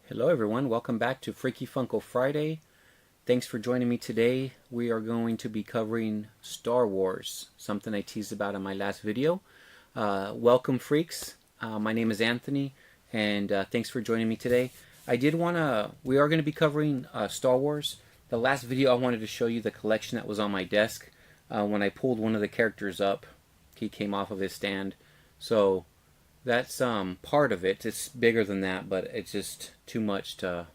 Hello everyone, welcome back to Freaky Funko Friday. Thanks for joining me today. We are going to be covering Star Wars, something I teased about in my last video. Welcome freaks, my name is Anthony, and thanks for joining me today. We are going to be covering Star Wars. The last video I wanted to show you the collection that was on my desk. When I pulled one of the characters up, he came off of his stand. So that's part of it. It's bigger than that, but it's just too much to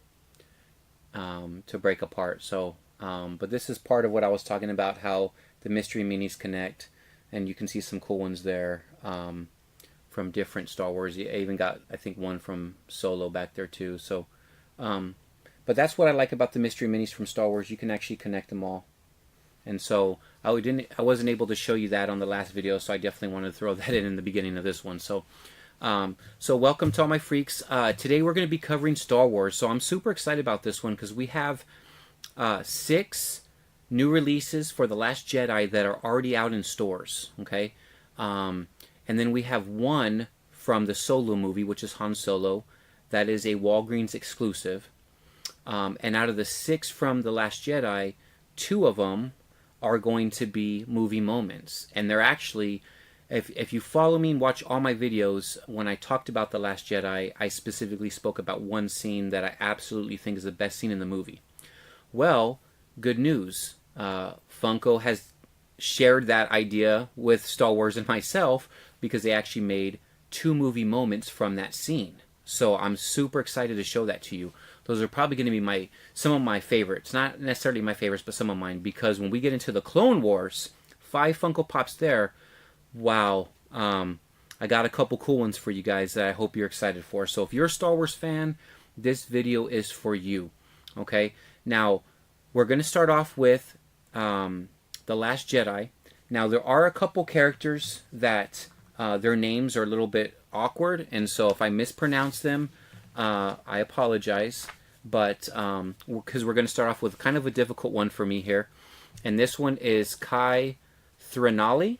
break apart. So, but this is part of what I was talking about, how the mystery minis connect, and you can see some cool ones there from different Star Wars. I even got, I think, one from Solo back there too. So, but that's what I like about the mystery minis from Star Wars. You can actually connect them all. And so I wasn't able to show you that on the last video, so I definitely wanted to throw that in the beginning of this one. So welcome to all my freaks. Today we're going to be covering Star Wars. So I'm super excited about this one because we have 6 new releases for The Last Jedi that are already out in stores. Okay, and then we have one from the Solo movie, which is Han Solo. That is a Walgreens exclusive. And out of the 6 from The Last Jedi, 2 of them are going to be movie moments, and they're actually, if you follow me and watch all my videos, when I talked about The Last Jedi, I specifically spoke about one scene that I absolutely think is the best scene in the movie. Well, good news. Funko has shared that idea with Star Wars and myself because they actually made 2 movie moments from that scene. So I'm super excited to show that to you. Those are probably going to be some of my favorites. Not necessarily my favorites, but some of mine. Because when we get into the Clone Wars, 5 Funko Pops there. Wow. I got a couple cool ones for you guys that I hope you're excited for. So if you're a Star Wars fan, this video is for you. Okay? Now, we're going to start off with The Last Jedi. Now, there are a couple characters that their names are a little bit awkward. And so if I mispronounce them, I apologize. But because we're going to start off with kind of a difficult one for me here. And this one is Kai Threnali.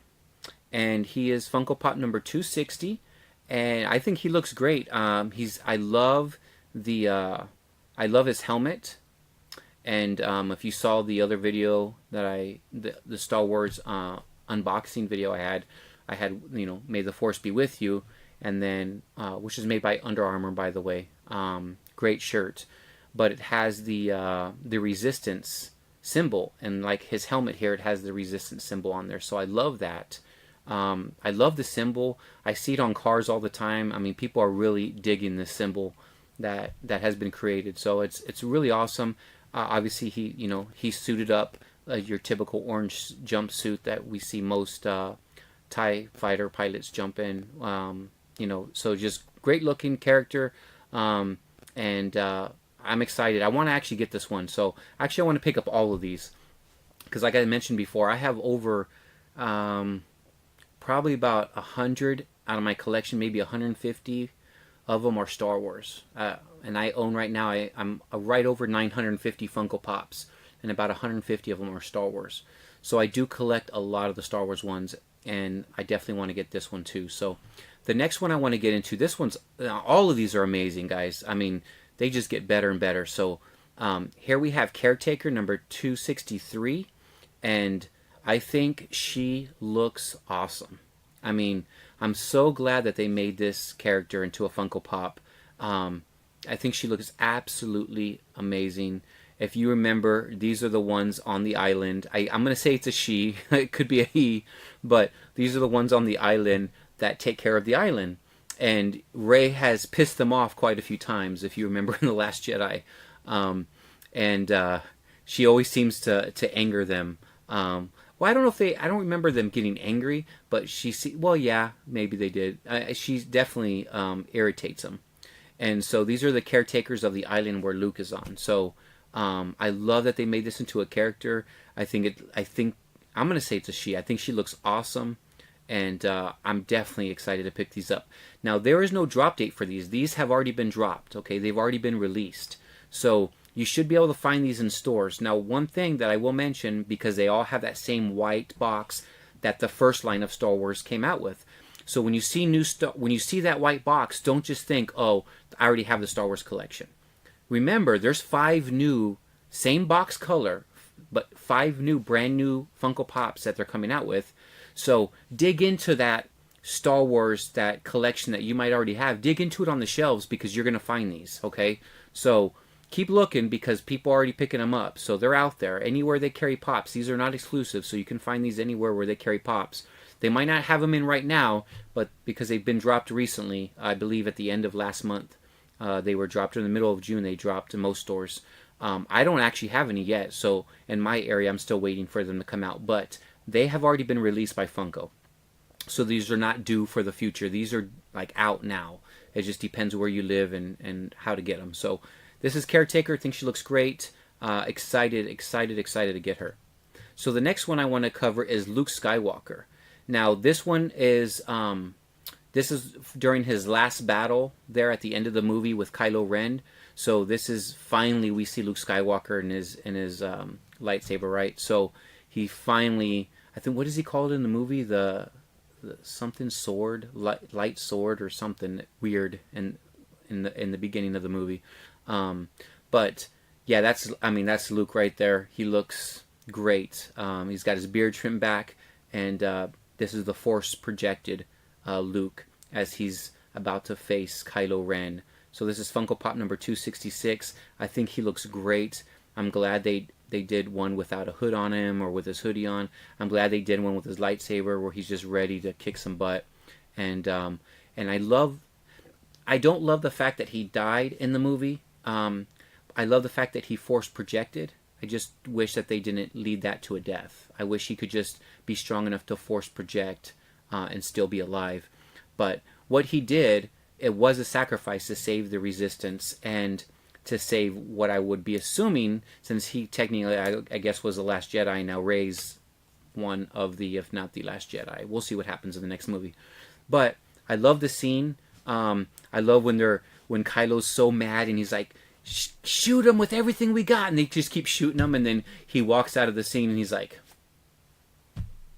And he is Funko Pop number 260. And I think he looks great. I love his helmet. And if you saw the other video that the Star Wars unboxing video I had, May the Force be with you. And then, which is made by Under Armour, by the way. Great shirt. But it has the resistance symbol, and like his helmet here, it has the resistance symbol on there. So I love that. I love the symbol. I see it on cars all the time. I mean, people are really digging this symbol that has been created. So it's really awesome. Obviously, he's suited up your typical orange jumpsuit that we see most TIE fighter pilots jump in. So just great looking character. And I'm excited. I want to actually get this one. So actually I want to pick up all of these because like I mentioned before, I have over probably about 100 out of my collection, maybe 150 of them are Star Wars. And I own right now, I'm right over 950 Funko Pops, and about 150 of them are Star Wars. So I do collect a lot of the Star Wars ones, and I definitely want to get this one too. So the next one I want to get into, all of these are amazing, guys. I mean, they just get better and better. So here we have Caretaker number 263, and I think she looks awesome. I mean, I'm so glad that they made this character into a Funko Pop. I think she looks absolutely amazing. If you remember, these are the ones on the island. I'm going to say it's a she. It could be a he. But these are the ones on the island that take care of the island. And Rey has pissed them off quite a few times, if you remember in The Last Jedi. She always seems to anger them. Well, I don't remember them getting angry, but well, yeah, maybe they did. She definitely irritates them. And so these are the caretakers of the island where Luke is on. So I love that they made this into a character. I think I'm going to say it's a she. I think she looks awesome. And I'm definitely excited to pick these up. Now, there is no drop date for these. These have already been dropped, okay? They've already been released. So you should be able to find these in stores. Now, one thing that I will mention, because they all have that same white box that the first line of Star Wars came out with. So when you see that white box, don't just think, oh, I already have the Star Wars collection. remember, there's 5 new, same box color, but 5 new, brand new Funko Pops that they're coming out with. So dig into that Star Wars, that collection that you might already have. Dig into it on the shelves because you're going to find these, okay? So keep looking because people are already picking them up. So they're out there. Anywhere they carry Pops. These are not exclusive, so you can find these anywhere where they carry Pops. They might not have them in right now, but because they've been dropped recently, I believe at the end of last month, they were dropped in the middle of June. They dropped in most stores. I don't actually have any yet, so in my area, I'm still waiting for them to come out. But they have already been released by Funko. So these are not due for the future. These are like out now. It just depends where you live and how to get them. So this is Caretaker. I think she looks great. Excited to get her. So the next one I want to cover is Luke Skywalker. Now this one is during his last battle there at the end of the movie with Kylo Ren. So this is finally we see Luke Skywalker in his lightsaber, right? So he finally, I think, what is he called in the movie? The something sword, light sword or something weird in the beginning of the movie. But yeah, that's Luke right there. He looks great. He's got his beard trimmed back, and this is the Force projected Luke as he's about to face Kylo Ren. So this is Funko Pop number 266. I think he looks great. I'm glad they did one without a hood on him or with his hoodie on. I'm glad they did one with his lightsaber where he's just ready to kick some butt. And I don't love the fact that he died in the movie. I love the fact that he Force projected. I just wish that they didn't lead that to a death. I wish he could just be strong enough to Force project and still be alive. But what he did, it was a sacrifice to save the Resistance and to save what I would be assuming, since he technically, I guess, was the last Jedi. Now Rey's one of the, if not the last Jedi. We'll see what happens in the next movie. But I love the scene. I love when Kylo's so mad and he's like, shoot him with everything we got, and they just keep shooting him, and then he walks out of the scene and he's like,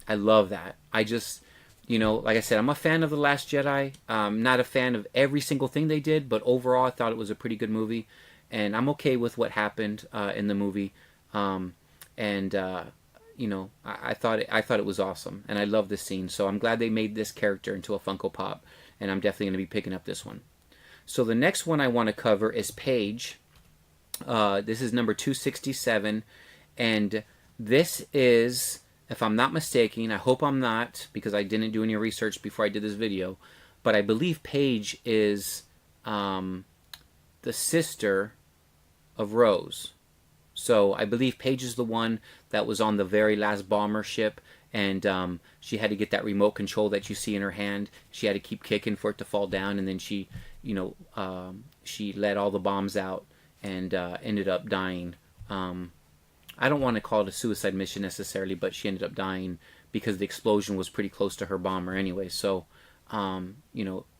I love that. I just, like I said, I'm a fan of The Last Jedi. Not a fan of every single thing they did, but overall I thought it was a pretty good movie, and I'm okay with what happened in the movie. I thought it was awesome, and I love this scene. So I'm glad they made this character into a Funko Pop, and I'm definitely going to be picking up this one. So the next one I want to cover is Paige. This is number 267, and this is, if I'm not mistaken, I hope I'm not, because I didn't do any research before I did this video, but I believe Paige is the sister of Rose. So I believe Paige is the one that was on the very last bomber ship, and she had to get that remote control that you see in her hand. She had to keep kicking for it to fall down, and then she let all the bombs out and ended up dying. I don't want to call it a suicide mission necessarily, but she ended up dying because the explosion was pretty close to her bomber anyway. So, it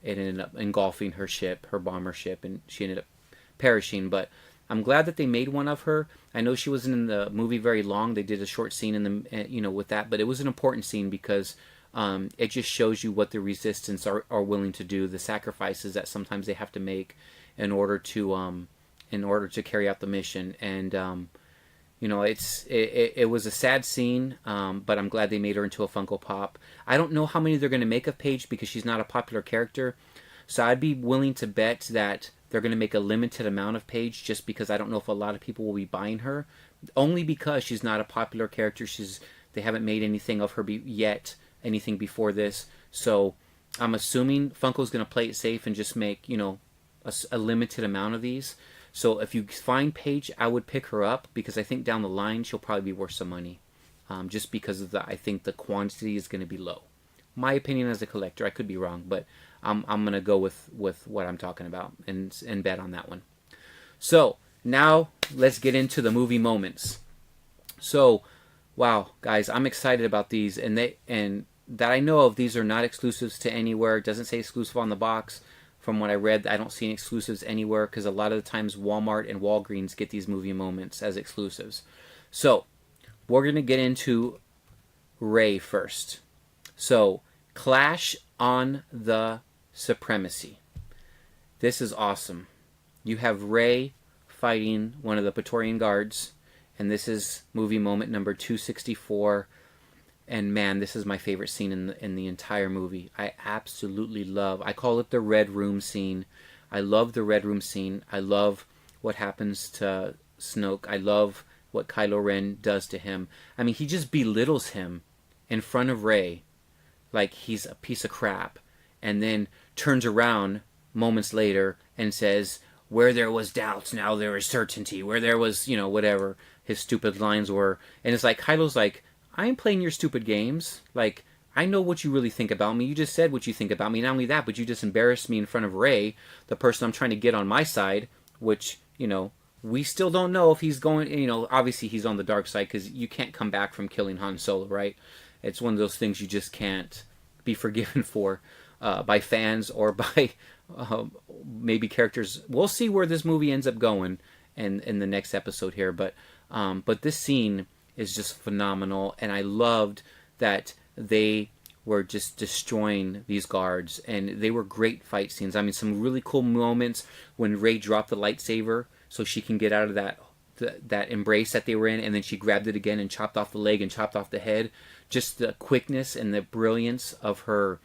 ended up engulfing her ship, her bomber ship, and she ended up perishing. But I'm glad that they made one of her. I know she wasn't in the movie very long. They did a short scene in the, with that, but it was an important scene because it just shows you what the Resistance are willing to do, the sacrifices that sometimes they have to make in order to carry out the mission. And it was a sad scene, but I'm glad they made her into a Funko Pop. I don't know how many they're going to make of Paige because she's not a popular character, so I'd be willing to bet that they're going to make a limited amount of Paige, just because I don't know if a lot of people will be buying her, only because she's not a popular character. They haven't made anything of her yet, anything before this, so I'm assuming Funko's going to play it safe and just make a limited amount of these. So if you find Paige, I would pick her up because I think down the line she'll probably be worth some money, just because of I think the quantity is going to be low. My opinion as a collector, I could be wrong, but I'm going to go with what I'm talking about and bet on that one. So now let's get into the movie moments. So, wow, guys, I'm excited about these, and that I know of, these are not exclusives to anywhere. It doesn't say exclusive on the box. From what I read, I don't see any exclusives anywhere because a lot of the times Walmart and Walgreens get these movie moments as exclusives. So we're going to get into Rey first. So, Clash on the Supremacy. This is awesome. You have Rey fighting one of the Praetorian guards, and this is movie moment number 264. And man, this is my favorite scene in the entire movie. I absolutely love. I call it the Red Room scene. I love the Red Room scene. I love what happens to Snoke. I love what Kylo Ren does to him. I mean, he just belittles him in front of Rey like he's a piece of crap, and then turns around moments later and says, "Where there was doubts, now there is certainty. Where there was, whatever his stupid lines were." And it's like, Kylo's like, "I ain't playing your stupid games. Like, I know what you really think about me. You just said what you think about me. Not only that, but you just embarrassed me in front of Rey, the person I'm trying to get on my side," which, we still don't know if he's going, obviously he's on the dark side because you can't come back from killing Han Solo, right? It's one of those things you just can't be forgiven for by fans or by maybe characters. We'll see where this movie ends up going in the next episode here. But this scene is just phenomenal, and I loved that they were just destroying these guards, and they were great fight scenes. I mean, some really cool moments when Rey dropped the lightsaber so she can get out of that embrace that they were in, and then she grabbed it again and chopped off the leg and chopped off the head. Just the quickness and the brilliance of her,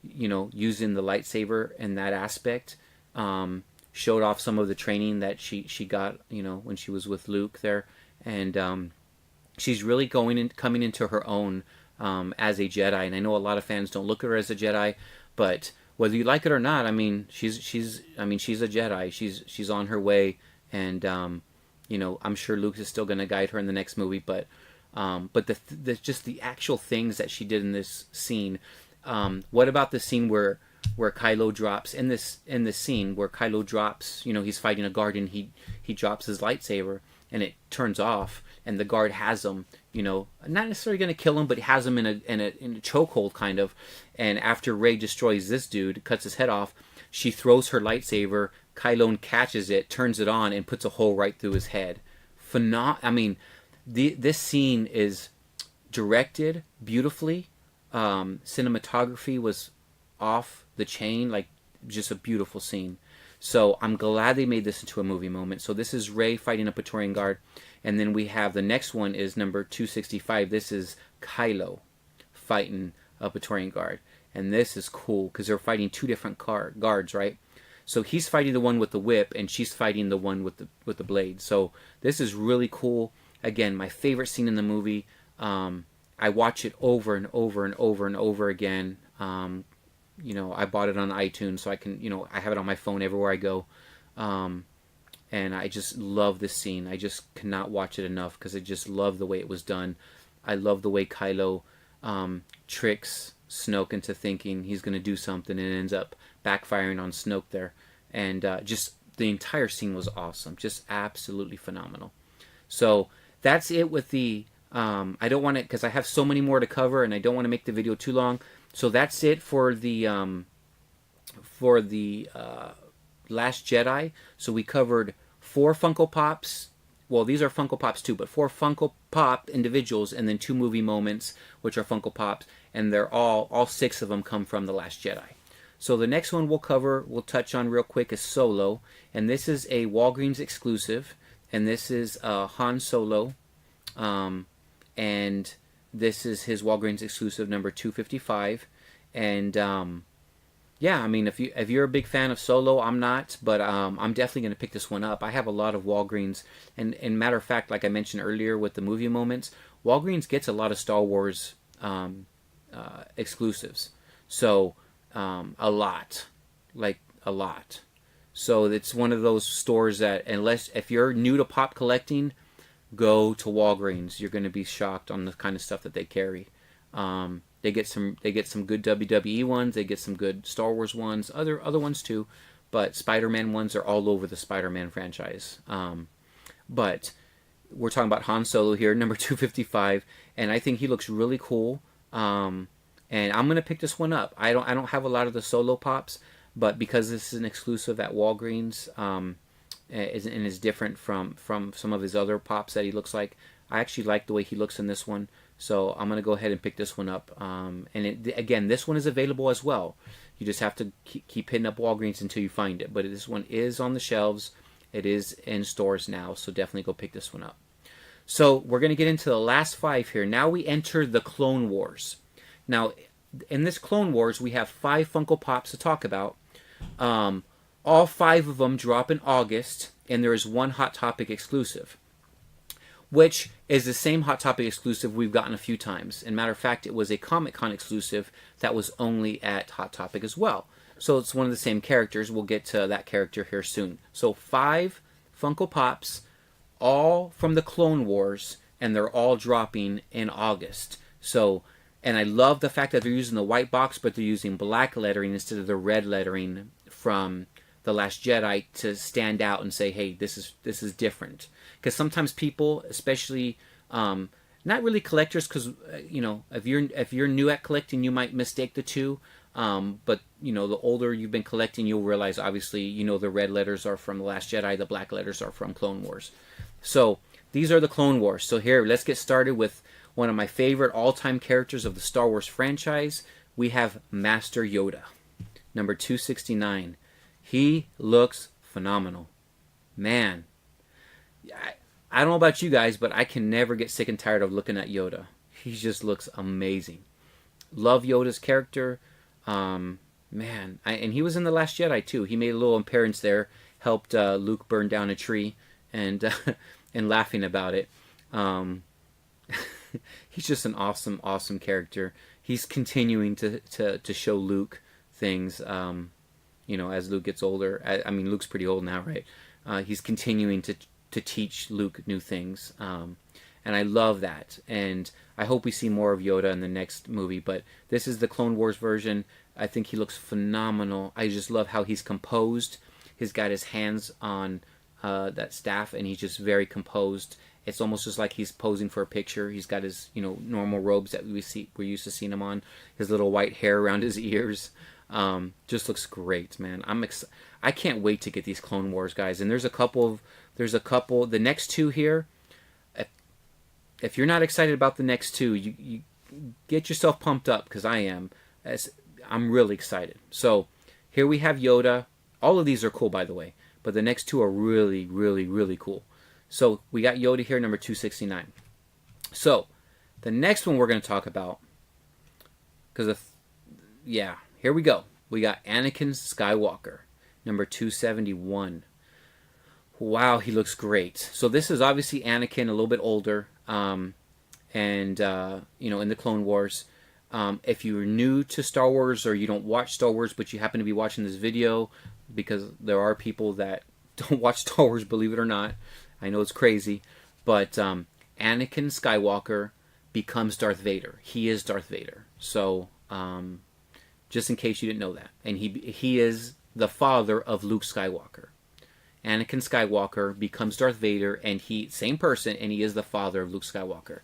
using the lightsaber in that aspect, showed off some of the training that she got, when she was with Luke there, and she's really coming into her own as a Jedi. And I know a lot of fans don't look at her as a Jedi, but whether you like it or not, I mean, she's a Jedi. She's on her way, and I'm sure Luke is still going to guide her in the next movie, but just the actual things that she did in this scene. What about the scene where Kylo drops in this scene where Kylo drops? He's fighting a guard and he drops his lightsaber and it turns off, and the guard has him. Not necessarily going to kill him, but has him in a chokehold kind of. And after Rey destroys this dude, cuts his head off, she throws her lightsaber. Kylo catches it, turns it on, and puts a hole right through his head. I mean, this scene is directed beautifully. Cinematography was off the chain, like just a beautiful scene. So I'm glad they made this into a movie moment. So this is Rey fighting a Praetorian guard, and then we have the next one is number 265. This is Kylo fighting a Praetorian guard, and this is cool because they're fighting two different guards, right? So he's fighting the one with the whip, and she's fighting the one with the blade. So this is really cool. Again, my favorite scene in the movie. I watch it over and over and over and over again. I bought it on iTunes, so I can, I have it on my phone everywhere I go. And I just love this scene. I just cannot watch it enough because I just love the way it was done. I love the way Kylo tricks Snoke into thinking he's going to do something, and it ends up backfiring on Snoke there. And just the entire scene was awesome. Just absolutely phenomenal. So that's it with the... I don't want to, because I have so many more to cover, and I don't want to make the video too long. So that's it for the Last Jedi. So we covered 4 Funko Pops. Well, these are Funko Pops too, but 4 Funko Pop individuals, and then 2 movie moments, which are Funko Pops, and they're all 6 of them come from The Last Jedi. So the next one we'll touch on real quick is Solo, and this is a Walgreens exclusive, and this is Han Solo, and this is his Walgreens exclusive number 255, and yeah, I mean, if you're a big fan of Solo, I'm not, but I'm definitely going to pick this one up. I have a lot of Walgreens, and matter of fact, like I mentioned earlier with the movie moments, Walgreens gets a lot of Star Wars exclusives. So a lot. So it's one of those stores that, if you're new to pop collecting, go to Walgreens. You're going to be shocked on the kind of stuff that they carry. They get some good WWE ones. They get some good Star Wars ones. Other ones too, but Spider-Man ones are all over the Spider-Man franchise. But we're talking about Han Solo here, number 255, and I think he looks really cool. And I'm gonna pick this one up. I don't have a lot of the Solo Pops, but because this is an exclusive at Walgreens, and is different from some of his other Pops that he looks like, I actually like the way he looks in this one. So I'm going to go ahead and pick this one up. Again, this one is available as well. You just have to keep hitting up Walgreens until you find it. But this one is on the shelves, It is in stores now, so definitely go pick this one up. So we're going to get into the last 5 here. Now we enter the Clone Wars. Now, in this Clone Wars, we have 5 Funko Pops to talk about. All 5 of them drop in August, and there is one Hot Topic exclusive, which is the same Hot Topic exclusive we've gotten a few times. And matter of fact, it was a Comic-Con exclusive that was only at Hot Topic as well. So it's one of the same characters. We'll get to that character here soon. So 5 Funko Pops, all from the Clone Wars, and they're all dropping in August. So, and I love the fact that they're using the white box, but they're using black lettering instead of the red lettering from The Last Jedi to stand out and say, hey, this is different. Because sometimes people, especially not really collectors, because if you're new at collecting, you might mistake the two. But the older you've been collecting, you'll realize obviously the red letters are from The Last Jedi, the black letters are from Clone Wars. So these are the Clone Wars. So here, let's get started with one of my favorite all-time characters of the Star Wars franchise. We have Master Yoda, number 269. He looks phenomenal. Man, I don't know about you guys, but I can never get sick and tired of looking at Yoda. He just looks amazing. Love Yoda's character. And he was in The Last Jedi too. He made a little appearance there, helped Luke burn down a tree, and and laughing about it. He's just an awesome character. He's continuing to show Luke things. As Luke gets older. I mean, Luke's pretty old now, right? He's continuing to teach Luke new things. And I love that. And I hope we see more of Yoda in the next movie. But this is the Clone Wars version. I think he looks phenomenal. I just love how he's composed. He's got his hands on that staff, and he's just very composed. It's almost just like he's posing for a picture. He's got his normal robes that we're used to seeing him on. His little white hair around his ears. Just looks great, man. I can't wait to get these Clone Wars, guys. And there's a couple. The next 2 here. If you're not excited about the next 2, you get yourself pumped up, because I am. I'm really excited. So here we have Yoda. All of these are cool, by the way, but the next 2 are really, really, really cool. So we got Yoda here, number 269. So the next one we're going to talk about, here we go. We got Anakin Skywalker, number 271. Wow, he looks great. So this is obviously Anakin, a little bit older, in the Clone Wars. If you're new to Star Wars, or you don't watch Star Wars, but you happen to be watching this video, because there are people that don't watch Star Wars, believe it or not. I know it's crazy, but Anakin Skywalker becomes Darth Vader. He is Darth Vader. So, just in case you didn't know that. And he is the father of Luke Skywalker. Anakin Skywalker becomes Darth Vader, and same person, and he is the father of Luke Skywalker.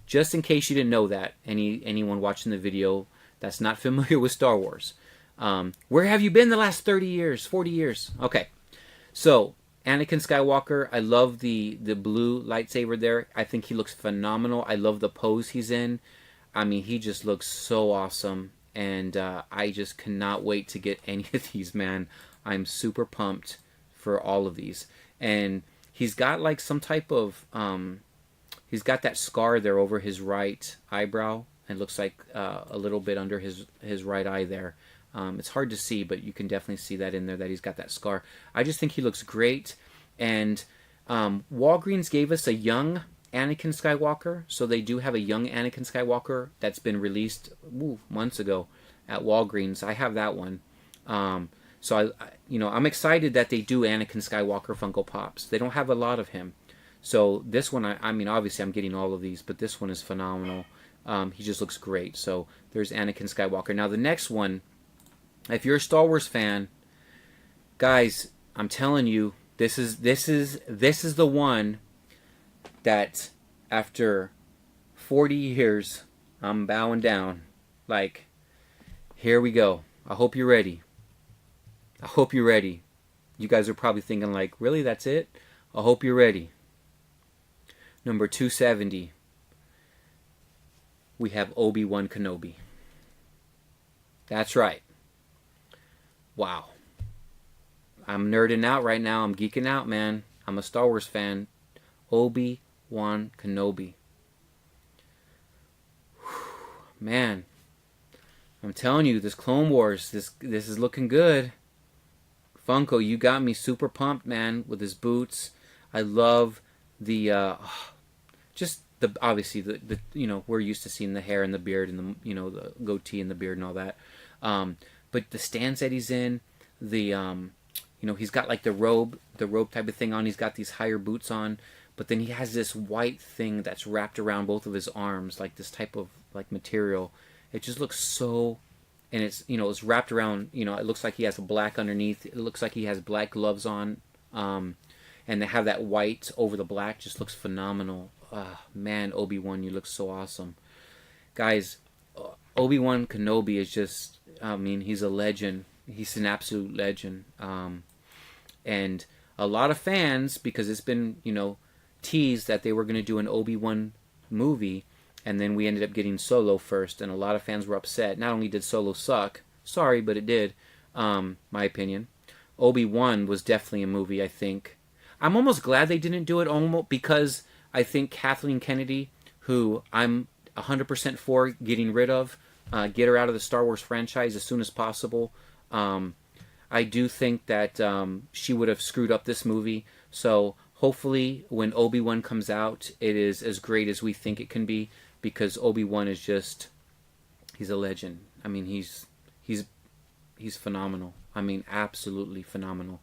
Just in case you didn't know that, anyone watching the video that's not familiar with Star Wars. Where have you been the last 30 years, 40 years? Okay, so Anakin Skywalker, I love the blue lightsaber there. I think he looks phenomenal. I love the pose he's in. I mean, he just looks so awesome. And I just cannot wait to get any of these, man. I'm super pumped for all of these. And he's got like some type of... he's got that scar there over his right eyebrow. It looks like a little bit under his right eye there. It's hard to see, but you can definitely see that in there, that he's got that scar. I just think he looks great. And Walgreens gave us a young Anakin Skywalker. So they do have a young Anakin Skywalker that's been released months ago at Walgreens. I have that one. So I'm excited that they do Anakin Skywalker Funko Pops. They don't have a lot of him. So this one, I mean, obviously I'm getting all of these, but this one is phenomenal. He just looks great. So there's Anakin Skywalker. Now the next one, if you're a Star Wars fan, guys, I'm telling you, this is the one that after 40 years, I'm bowing down. Like, here we go. I hope you're ready. I hope you're ready. You guys are probably thinking like, really, that's it? I hope you're ready. Number 270. We have Obi-Wan Kenobi. That's right. Wow. I'm nerding out right now. I'm geeking out, man. I'm a Star Wars fan. Obi-Wan Kenobi. Man, I'm telling you, this Clone Wars, this is looking good. Funko, you got me super pumped, man, with his boots. I love the just the obviously the you know, we're used to seeing the hair and the beard and the, you know, the goatee and the beard and all that. But the stance that he's in, the you know, he's got like the robe type of thing on. He's got these higher boots on, but then he has this white thing that's wrapped around both of his arms, like this type of like material. It just looks so, and it's, you know, it's wrapped around, you know, it looks like he has a black underneath. It looks like he has black gloves on, and to have that white over the black just looks phenomenal. Man, Obi-Wan, you look so awesome. Guys, Obi-Wan Kenobi is just, I mean, he's a legend. He's an absolute legend. And a lot of fans, because it's been, you know, teased that they were going to do an Obi-Wan movie, and then we ended up getting Solo first, and a lot of fans were upset. Not only did Solo suck, sorry, but it did, my opinion. Obi-Wan was definitely a movie, I think. I'm almost glad they didn't do it, almost because I think Kathleen Kennedy, who I'm 100% for getting rid of, get her out of the Star Wars franchise as soon as possible. I do think that she would have screwed up this movie. So hopefully when Obi-Wan comes out, it is as great as we think it can be, because Obi-Wan is just, he's a legend. I mean, he's phenomenal. I mean, absolutely phenomenal.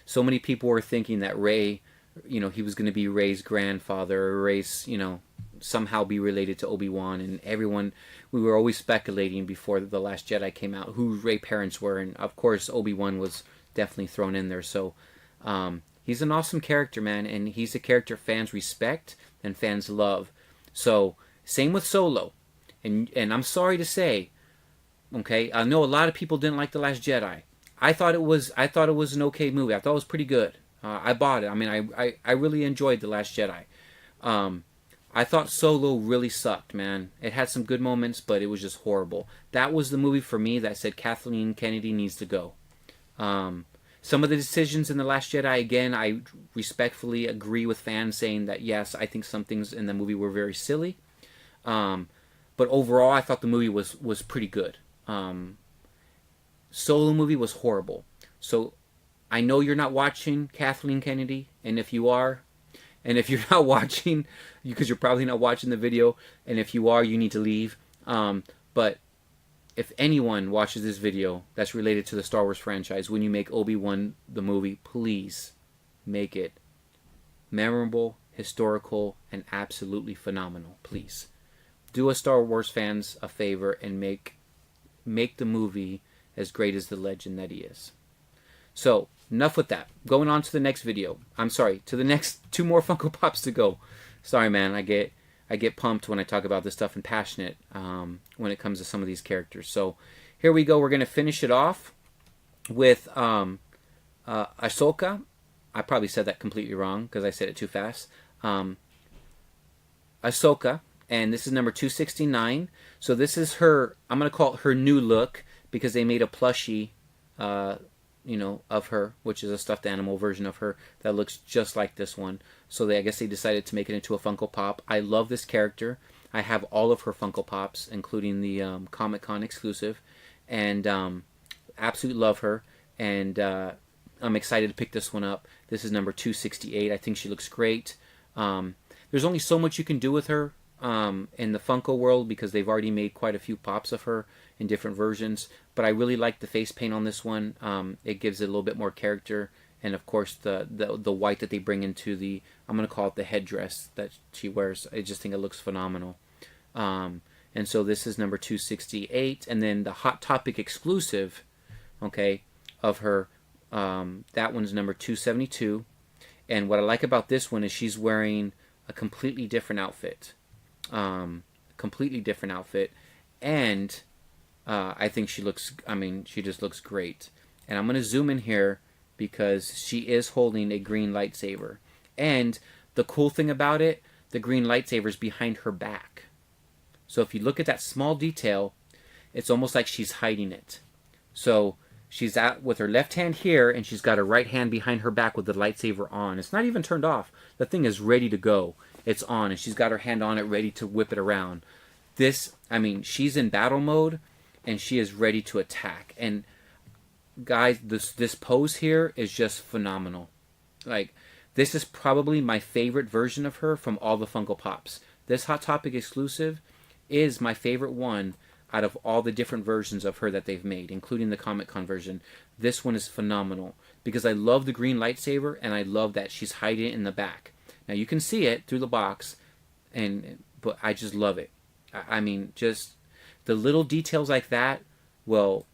So many people were thinking that Rey, you know, he was going to be Rey's grandfather, or Rey's, you know, somehow be related to Obi-Wan, and everyone, we were always speculating before The Last Jedi came out who Rey's parents were, and of course Obi-Wan was definitely thrown in there. So he's an awesome character, man, and he's a character fans respect and fans love. So same with Solo, and I'm sorry to say, okay, I know a lot of people didn't like The Last Jedi. I thought it was an okay movie. I thought it was pretty good. I bought it. I mean, I really enjoyed The Last Jedi. I thought Solo really sucked, man. It had some good moments, but it was just horrible. That was the movie for me that said Kathleen Kennedy needs to go. Some of the decisions in The Last Jedi, again, I respectfully agree with fans saying that, yes, I think some things in the movie were very silly. But overall, I thought the movie was pretty good. Solo movie was horrible. So I know you're not watching Kathleen Kennedy, and if you are, and if you're not watching, because you're probably not watching the video, and if you are, you need to leave. But if anyone watches this video that's related to the Star Wars franchise, when you make Obi-Wan the movie, please make it memorable, historical, and absolutely phenomenal. Please do us Star Wars fans a favor and make the movie as great as the legend that he is. So enough with that. Going on to the next video. I'm sorry, to the next 2 more Funko Pops to go. Sorry, man. I get pumped when I talk about this stuff and passionate when it comes to some of these characters. So here we go. We're going to finish it off with Ahsoka. I probably said that completely wrong because I said it too fast. Ahsoka, and this is number 269. So this is her, I'm going to call it her new look, because they made a plushie, you know, of her, which is a stuffed animal version of her that looks just like this one. So I guess they decided to make it into a Funko Pop. I love this character. I have all of her Funko Pops, including the Comic-Con exclusive, and absolutely love her. And I'm excited to pick this one up. This is number 268. I think she looks great. There's only so much you can do with her in the Funko world, because they've already made quite a few pops of her in different versions, but I really like the face paint on this one. It gives it a little bit more character, and of course the white that they bring into the, I'm going to call it the headdress that she wears. I just think it looks phenomenal. And so this is number 268, and then the Hot Topic exclusive, okay, of her, that one's number 272, and what I like about this one is she's wearing a completely different outfit. And I think she looks, I mean, she just looks great. And I'm going to zoom in here because she is holding a green lightsaber. And the cool thing about it, the green lightsaber is behind her back. So if you look at that small detail, it's almost like she's hiding it. So she's out with her left hand here, and she's got her right hand behind her back with the lightsaber on. It's not even turned off. The thing is ready to go. It's on, and she's got her hand on it, ready to whip it around. This, I mean, she's in battle mode, and she is ready to attack. And guys, this pose here is just phenomenal. Like, this is probably my favorite version of her from all the Funko Pops. This Hot Topic exclusive is my favorite one out of all the different versions of her that they've made, including the Comic-Con version. This one is phenomenal because I love the green lightsaber, and I love that she's hiding it in the back. Now you can see it through the box, but I just love it. I mean, just the little details like that will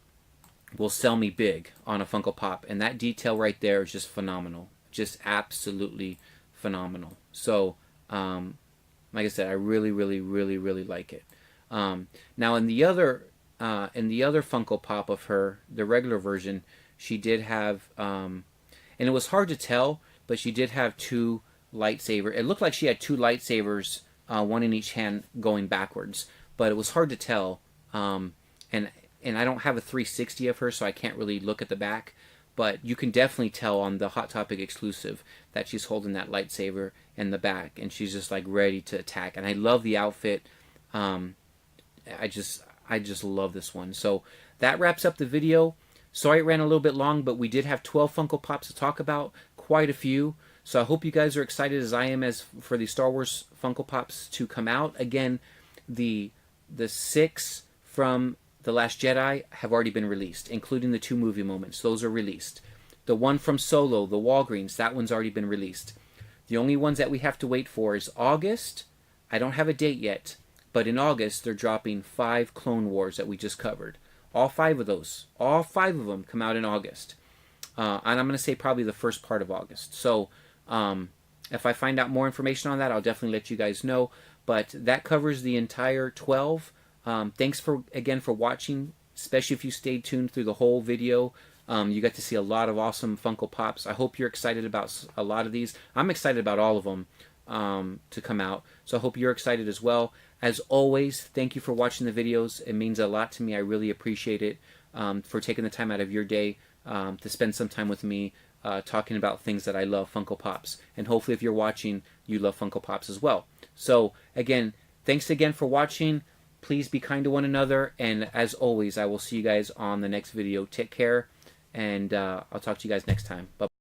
sell me big on a Funko Pop, and that detail right there is just phenomenal, just absolutely phenomenal. So, like I said, I really, really, really, really like it. Now in the other Funko Pop of her, the regular version, she did have, and it was hard to tell, but she did have two lightsaber. It looked like she had two lightsabers, one in each hand, going backwards, but it was hard to tell. And I don't have a 360 of her, so I can't really look at the back. But you can definitely tell on the Hot Topic exclusive that she's holding that lightsaber in the back, and she's just like ready to attack. And I love the outfit. I just love this one. So that wraps up the video. Sorry it ran a little bit long, but we did have 12 Funko Pops to talk about, quite a few. So I hope you guys are excited as I am for the Star Wars Funko Pops to come out. Again, the 6 from The Last Jedi have already been released, including the 2 movie moments. Those are released. The one from Solo, the Walgreens, that one's already been released. The only ones that we have to wait for is August. I don't have a date yet, but in August they're dropping 5 Clone Wars that we just covered. All 5 of them come out in August. And I'm going to say probably the first part of August. So if I find out more information on that, I'll definitely let you guys know. But that covers the entire 12. Thanks again for watching, especially if you stayed tuned through the whole video. You got to see a lot of awesome Funko Pops. I hope you're excited about a lot of these. I'm excited about all of them to come out. So I hope you're excited as well. As always, thank you for watching the videos. It means a lot to me. I really appreciate it for taking the time out of your day to spend some time with me talking about things that I love, Funko Pops. And hopefully if you're watching, you love Funko Pops as well. So again, thanks again for watching. Please be kind to one another. And as always, I will see you guys on the next video. Take care. And I'll talk to you guys next time. Bye.